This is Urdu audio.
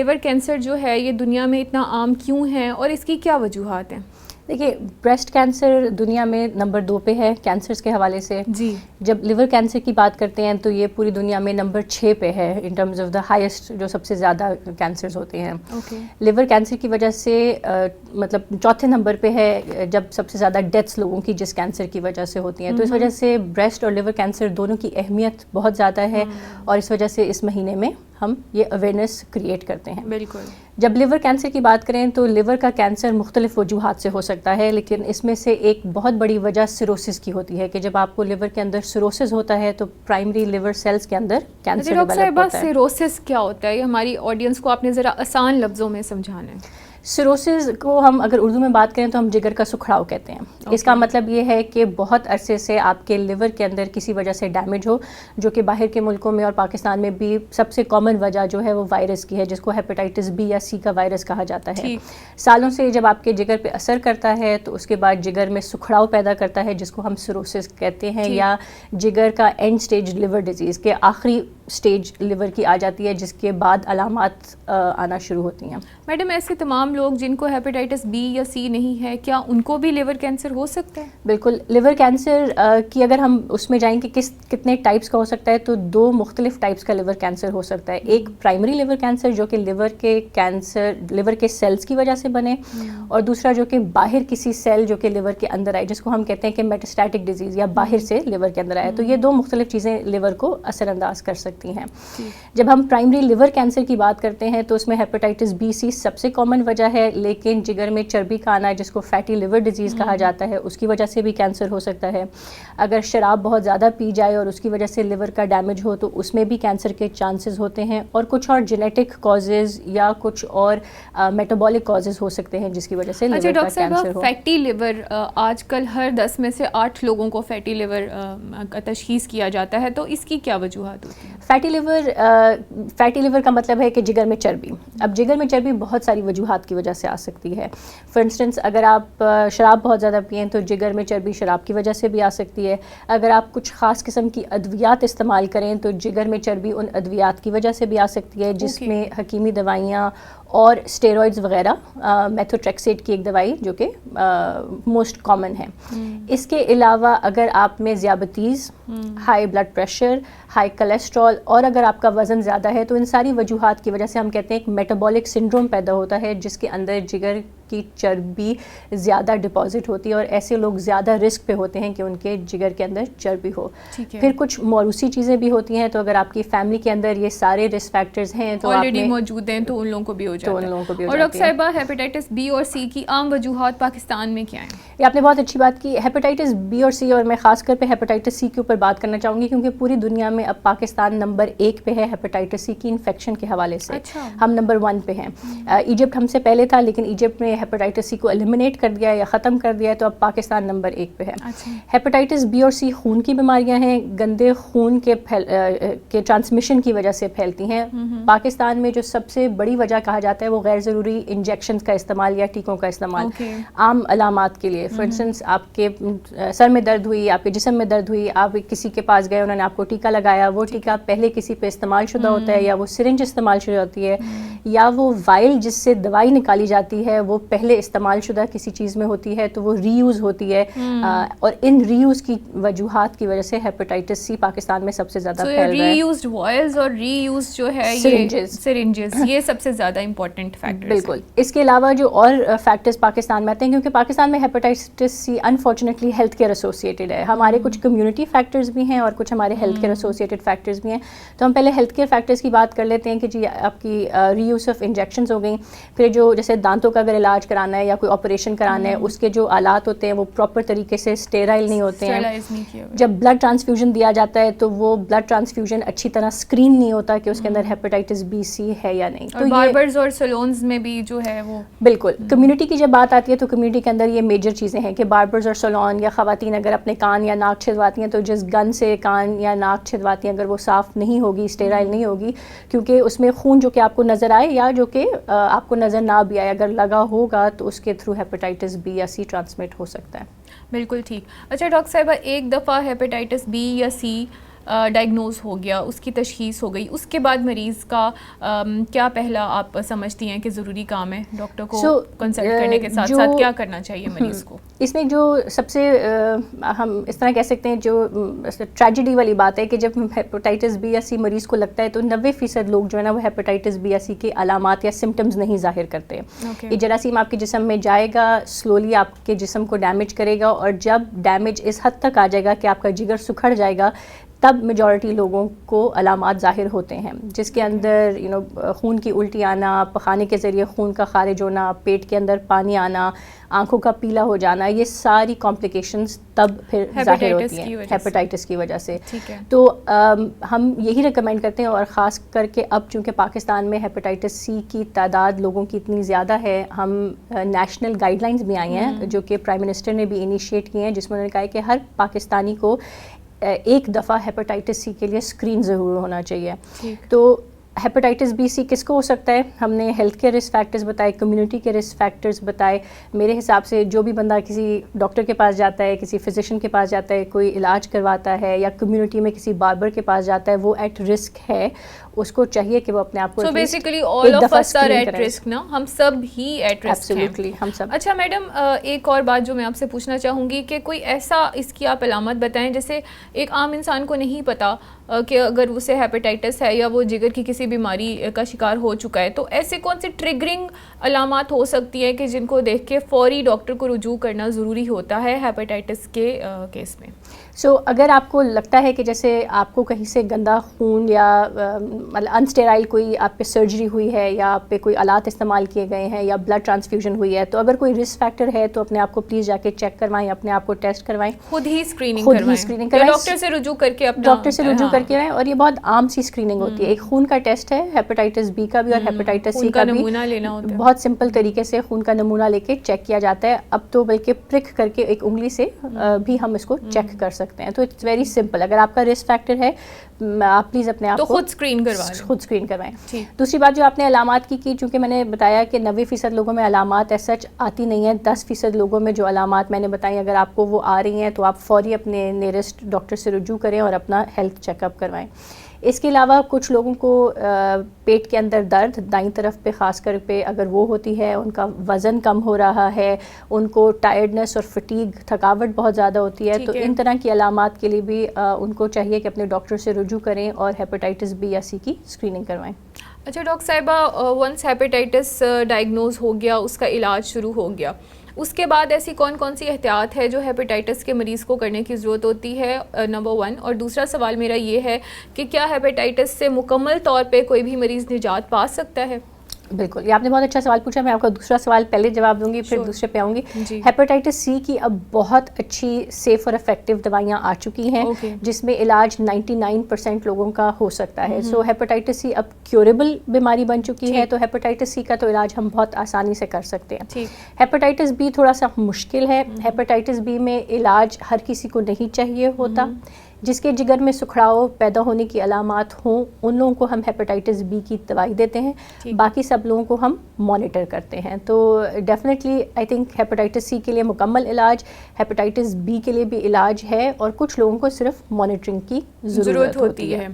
لیور کینسر جو ہے یہ دنیا میں اتنا عام کیوں ہے اور اس کی کیا وجوہات ہیں؟ دیکھیے، بریسٹ کینسر دنیا میں نمبر 2 پہ ہے کینسرز کے حوالے سے. جی. جب لیور کینسر کی بات کرتے ہیں تو یہ پوری دنیا میں نمبر 6 پہ ہے in terms of the highest, جو سب سے زیادہ کینسرز ہوتے ہیں. لیور کینسر کی وجہ سے مطلب چوتھے نمبر پہ ہے جب سب سے زیادہ ڈیتھس لوگوں کی جس کینسر کی وجہ سے ہوتی ہیں. تو اس وجہ سے بریسٹ اور لیور کینسر دونوں کی اہمیت بہت زیادہ ہے، اور اس وجہ سے اس مہینے میں ہم یہ اویئرنیس کریٹ کرتے ہیں. بالکل. جب لیور کینسر کی بات کریں تو لیور کا کینسر مختلف وجوہات سے ہو سکتا ہے، لیکن اس میں سے ایک بہت بڑی وجہ سیروسس کی ہوتی ہے کہ جب آپ کو لیور کے اندر سیروسس ہوتا ہے تو پرائمری لیور سیلز کے اندر کینسر ڈیولپ ہوتا ہے. سیروسس کیا ہوتا ہے؟ یہ ہماری آڈینس کو آپ نے ذرا آسان لفظوں میں سمجھانا ہے. سیروسز کو ہم اگر اردو میں بات کریں تو ہم جگر کا سکھڑاؤ کہتے ہیں. اس کا مطلب یہ ہے کہ بہت عرصے سے آپ کے لیور کے اندر کسی وجہ سے ڈیمیج ہو، جو کہ باہر کے ملکوں میں اور پاکستان میں بھی سب سے کامن وجہ جو ہے وہ وائرس کی ہے، جس کو ہیپیٹائٹس بی یا سی کا وائرس کہا جاتا ہے. سالوں سے جب آپ کے جگر پہ اثر کرتا ہے تو اس کے بعد جگر میں سکھڑاؤ پیدا کرتا ہے، جس کو ہم سیروسز کہتے ہیں، یا جگر کا اینڈ سٹیج لیور ڈیزیز کے آخری سٹیج لیور کی آ جاتی ہے، جس کے بعد علامات آنا شروع ہوتی ہیں. میڈم، ایسے تمام لوگ جن کو ہیپیٹائٹس بی یا سی نہیں ہے، کیا ان کو بھی لیور کینسر ہو سکتا ہے؟ بالکل. لیور کینسر کی اگر ہم اس میں جائیں کہ کتنے ٹائپس کا ہو سکتا ہے تو 2 مختلف ٹائپس کا لیور کینسر ہو سکتا ہے. ایک پرائمری لیور کینسر جو کہ لیور کے سیلز کی وجہ سے بنے، اور دوسرا جو کہ باہر کسی سیل جو کہ لیور کے اندر آئے، جس کو ہم کہتے ہیں کہ میٹاسٹیٹک ڈیزیز، یا باہر سے لیور کے اندر آئے. تو یہ 2 مختلف چیزیں لیور کو اثر انداز کر سکتی ہیں. جب ہم پرائمری لیور کینسر کی بات کرتے ہیں تو اس میں ہیپیٹائٹس بی سی سب سے کامن وجہ ہے، لیکن جگر میں چربی کا آنا جس کو فیٹی لیور ڈیزیز کہا جاتا ہے، اس کی وجہ سے بھی کینسر ہو سکتا ہے. اگر شراب بہت زیادہ پی جائے اور اس کی وجہ سے لیور کا ڈیمیج ہو تو اس میں بھی کینسر کے چانسز ہوتے ہیں. اور کچھ اور جینیٹک کازز یا کچھ اور میٹابولک کازز ہو سکتے ہیں جس کی وجہ سے لیور کا کینسر ہو. فیٹی لیور، آج کل ہر 10 میں سے 8 لوگوں کو فیٹی لیور کا تشخیص کیا جاتا ہے، تو اس کی کیا وجوہات ہوتی ہیں؟ فیٹی لیور کا مطلب ہے کہ جگر میں چربی. اب جگر میں چربی بہت ساری وجوہات کی وجہ سے آ سکتی ہے. فار انسٹنس اگر آپ شراب بہت زیادہ پئیں تو جگر میں چربی شراب کی وجہ سے بھی آ سکتی ہے. اگر آپ کچھ خاص قسم کی ادویات استعمال کریں تو جگر میں چربی ان ادویات کی وجہ سے بھی آ سکتی ہے، جس میں حکیمی دوائیاں اور اسٹیرائڈز وغیرہ، میتھوٹریکسیٹ کی ایک دوائی جو کہ موسٹ کامن ہے. اس کے علاوہ اگر آپ میں ذیابیطیز، high blood pressure, high cholesterol, اور اگر آپ کا وزن زیادہ ہے، تو ان ساری وجوہات کی وجہ سے ہم کہتے ہیں ایک میٹابولک سنڈروم پیدا ہوتا ہے، جس کے اندر جگر کی چربی زیادہ ڈپازٹ ہوتی ہے، اور ایسے لوگ زیادہ رسک پہ ہوتے ہیں کہ ان کے جگر کے اندر چربی ہو. پھر کچھ موروثی چیزیں بھی ہوتی ہیں، تو اگر آپ کی فیملی کے اندر یہ سارے رسک فیکٹرز ہیں تو آلریڈی موجود ہیں تو ان لوگوں کو بھی ہو جاتا ہے. اور ڈاکٹر صاحبہ، ہیپیٹائٹس بی اور سی کی عام وجوہات پاکستان میں کیا ہیں؟ یہ آپ نے بہت اچھی بات کی. ہیپیٹائٹس بی اور سی، اور میں خاص کر پہ ہیپیٹائٹس سی کے اوپر بات کرنا چاہوں گی، کیونکہ پوری دنیا میں اب پاکستان نمبر 1 پہ ہے ہیپیٹائٹس سی کی انفیکشن کے حوالے سے. ہم نمبر 1 پہ ہیں. ایجپٹ ہم سے پہلے تھا، لیکن ایجپٹ میں ہیپیٹائٹس سی کو ایلیمنیٹ کر دیا یا ختم کر دیا ہے، تو اب پاکستان نمبر 1 پہ ہے. ہیپیٹائٹس بی اور سی خون کی بیماریاں ہیں، گندے خون کے ٹرانسمیشن کی وجہ سے پھیلتی ہیں. پاکستان میں جو سب سے بڑی وجہ کہا جاتا ہے وہ غیر ضروری انجیکشنز کا استعمال یا ٹیکوں کا استعمال عام علامات کے لیے. فار انسٹنس آپ کے سر میں درد ہوئی، آپ کے جسم میں درد ہوئی، آپ کسی کے پاس گئے، انہوں نے آپ کو ٹیکا لگایا، وہ ٹیکا پہلے کسی پہ استعمال شدہ ہوتا ہے، یا وہ سرنج استعمال شدہ ہوتی ہے، یا وہ وائل جس سے دوائی نکالی جاتی ہے وہ پہلے استعمال شدہ کسی چیز میں ہوتی ہے، تو وہ ری یوز ہوتی ہے. اور ان ری یوز کی وجوہات کی وجہ سے ہیپیٹائٹس سی پاکستان میں سب سے زیادہ پھیل رہا ہے. ری یوزڈ وائلز اور ری یوز جو ہے سرنجز، یہ سب سے زیادہ امپورٹنٹ فیکٹر. بالکل. اس کے علاوہ جو اور فیکٹرز پاکستان میں آتے ہیں، کیونکہ پاکستان میں ہیپیٹائٹس سی انفارچونیٹلی ہیلتھ کیئر ایسوسیٹڈ ہے. ہمارے کچھ کمیونٹی فیکٹرز بھی ہیں اور کچھ ہمارے ہیلتھ کیئر ایسوسیٹڈ فیکٹرز بھی ہیں. تو ہم پہلے ہیلتھ کیئر فیکٹرز کی بات کر لیتے ہیں کہ جی آپ کی ری یوز آف انجیکشنز ہو گئیں. پھر جو جیسے دانتوں کا اگر علاج کرانا ہے یا کوئی آپریشن کرانا ہے، اس کے جو آلات ہوتے ہیں وہ پراپر طریقے سے اسٹیرائل نہیں ہوتے ہیں. جب بلڈ ٹرانسفیوژن دیا جاتا ہے تو وہ بلڈ ٹرانسفیوژن اچھی طرح اسکرین نہیں ہوتا کہ اس کے اندر ہیپیٹائٹس بی سی ہے یا نہیں. تو باربرز اور سلونز میں بھی جو ہے وہ بالکل. کمیونٹی کی جب بات آتی ہے تو کمیونٹی کے اندر یہ میجر چیزیں ہیں کہ باربرز اور سلون یا خواتین اگر اپنے کان یا ناک چھدواتی ہیں تو جس گن سے کان یا ناک چھدواتی ہیں اگر وہ صاف نہیں ہوگی، اسٹیرائل نہیں ہوگی، کیونکہ اس میں خون جو کہ آپ کو نظر آئے یا جو کہ آپ کو نظر نہ بھی آئے، اگر لگا ہوگا تو اس کے تھرو ہیپیٹائٹس بی یا سی ٹرانسمٹ ہو سکتا ہے. بالکل ٹھیک. اچھا ڈاکٹر صاحبہ، ایک دفعہ ہیپیٹائٹس بی یا سی ڈائگنوز ہو گیا, اس کی تشخیص ہو گئی, اس کے بعد مریض کا کیا پہلا آپ سمجھتی ہیں کہ ضروری کام ہے ڈاکٹر کو کنسلٹ کرنے کے ساتھ ساتھ کیا کرنا چاہیے مریض کو؟ اس میں جو سب سے ہم اس طرح کہہ سکتے ہیں جو ٹریجڈی والی بات ہے کہ جب ہیپاٹائٹس بی یا سی مریض کو لگتا ہے تو 90% لوگ جو ہے نا وہ ہیپاٹائٹس بی یا سی کے علامات یا سمٹمز نہیں ظاہر کرتے. یہ جراثیم آپ کے جسم میں جائے گا, سلولی آپ کے جسم کو ڈیمیج کرے گا, اور جب ڈیمیج اس حد تک آ جائے گا کہ آپ کا جگر سکھڑ جائے گا تب میجورٹی لوگوں کو علامات ظاہر ہوتے ہیں, جس کے اندر خون کی الٹی آنا, پخانے کے ذریعے خون کا خارج ہونا, پیٹ کے اندر پانی آنا, آنکھوں کا پیلا ہو جانا, یہ ساری کمپلیکیشنز تب پھر ظاہر ہوتی ہیں ہیپاٹائٹس کی وجہ سے. تو ہم یہی ریکمینڈ کرتے ہیں, اور خاص کر کے اب چونکہ پاکستان میں ہیپاٹائٹس سی کی تعداد لوگوں کی اتنی زیادہ ہے, ہم نیشنل گائیڈ لائنز بھی آئی ہیں جو کہ پرائم منسٹر نے بھی انیشیٹ کی ہیں, جس میں انہوں نے کہا ہے کہ ہر پاکستانی کو ایک دفعہ ہیپاٹائٹس سی کے لیے اسکرین ضرور ہونا چاہیے. تو ہیپاٹائٹس بی سی کس کو ہو سکتا ہے؟ ہم نے ہیلتھ کیئر رسک فیکٹرز بتائے, کمیونٹی کے رسک فیکٹرز بتائے. میرے حساب سے جو بھی بندہ کسی ڈاکٹر کے پاس جاتا ہے, کسی فزیشین کے پاس جاتا ہے, کوئی علاج کرواتا ہے, یا کمیونٹی میں کسی باربر کے پاس جاتا ہے, وہ ایٹ رسک ہے. اس کو چاہیے کہ وہ اپنے آپ کو so basically all of us are at risk نا, ہم سب ہی ایٹ رسک ہیں. Absolutely, ہم سب. اچھا میڈم, ایک اور بات جو میں آپ سے پوچھنا چاہوں گی کہ کوئی ایسا اس کی آپ علامت بتائیں جیسے ایک عام انسان کو نہیں پتا کہ اگر اسے ہیپاٹائٹس ہے یا وہ جگر کی کسی بیماری کا شکار ہو چکا ہے, تو ایسے کون سی ٹریگرنگ علامات ہو سکتی ہیں کہ جن کو دیکھ کے فوری ڈاکٹر کو رجوع کرنا ضروری ہوتا ہے ہیپاٹائٹس کے کیس میں؟ اگر آپ کو لگتا ہے کہ جیسے آپ کو کہیں سے گندا خون یا مطلب انسٹیرائل کوئی آپ پہ سرجری ہوئی ہے, یا آپ پہ کوئی آلات استعمال کیے گئے ہیں, یا بلڈ ٹرانسفیوژن ہوئی ہے, تو اگر کوئی رسک فیکٹر ہے تو اپنے آپ کو پلیز جا کے چیک کروائیں, اپنے آپ کو ٹیسٹ کروائیں, خود ہی اسکریننگ کروائیں, ڈاکٹر سے رجوع کر کے کریں. اور یہ بہت عام سی اسکریننگ ہوتی ہے. ایک خون کا ٹیسٹ ہے ہیپاٹائٹس بی کا بھی اور ہیپاٹائٹس سی کا بھی, نمونہ لینا ہوتا ہے. بہت سمپل طریقے سے خون کا نمونہ لے کے چیک کیا جاتا ہے. اب تو بلکہ پرک کر کے ایک انگلی سے بھی ہم اس کو چیک کر سکتے ہیں. تو اٹس ویری سمپل. اگر آپ کا رسک فیکٹر ہے آپ پلیز اپنے آپ کو خود اسکرین کروائیں. دوسری بات جو آپ نے علامات کی چونکہ میں نے بتایا کہ 90% لوگوں میں علامات ایز سچ آتی نہیں ہیں. 10% لوگوں میں جو علامات میں نے بتائی, اگر آپ کو وہ آ رہی ہیں تو آپ فوری اپنے نیئرسٹ ڈاکٹر سے رجوع کریں اور اپنا ہیلتھ چیک اپ کروائیں. اس کے علاوہ کچھ لوگوں کو پیٹ کے اندر درد دائیں طرف پہ خاص کر پہ اگر وہ ہوتی ہے, ان کا وزن کم ہو رہا ہے, ان کو ٹائرڈنس اور فٹیگ تھکاوٹ بہت زیادہ ہوتی ہے, تو ان طرح کی علامات کے لیے بھی ان کو چاہیے کہ اپنے ڈاکٹر سے رجوع کریں اور ہیپاٹائٹس بی یا سی کی اسکریننگ کروائیں. اچھا ڈاکٹر صاحبہ, ونس ہیپاٹائٹس ڈائگنوز ہو گیا, اس کا علاج شروع ہو گیا, اس کے بعد ایسی کون کون سی احتیاط ہے جو ہیپاٹائٹس کے مریض کو کرنے کی ضرورت ہوتی ہے؟ نمبر 1. اور دوسرا سوال میرا یہ ہے کہ کیا ہیپاٹائٹس سے مکمل طور پہ کوئی بھی مریض نجات پا سکتا ہے؟ بالکل, یہ آپ نے بہت اچھا سوال پوچھا. میں آپ کا دوسرا سوال پہلے جواب دوں گی, پھر دوسرے پہ آؤں گی. ہیپاٹائٹس سی کی اب بہت اچھی سیف اور افیکٹو دوائیاں آ چکی ہیں جس میں علاج 99% لوگوں کا ہو سکتا ہے. سو ہیپاٹائٹس سی اب کیوریبل بیماری بن چکی ہے, تو ہیپاٹائٹس سی کا تو علاج ہم بہت آسانی سے کر سکتے ہیں. ہیپاٹائٹس بی تھوڑا سا مشکل ہے. ہیپاٹائٹس بی میں علاج ہر کسی کو نہیں چاہیے ہوتا. جس کے جگر میں سکھڑاؤ پیدا ہونے کی علامات ہوں ان لوگوں کو ہم ہیپاٹائٹس بی کی دوائی دیتے ہیں, باقی سب لوگوں کو ہم مانیٹر کرتے ہیں. تو definitely I think hepatitis C کے لیے مکمل علاج, ہیپاٹائٹس بی کے لیے بھی علاج ہے, اور کچھ لوگوں کو صرف مانیٹرنگ کی ضرورت ہوتی ہے.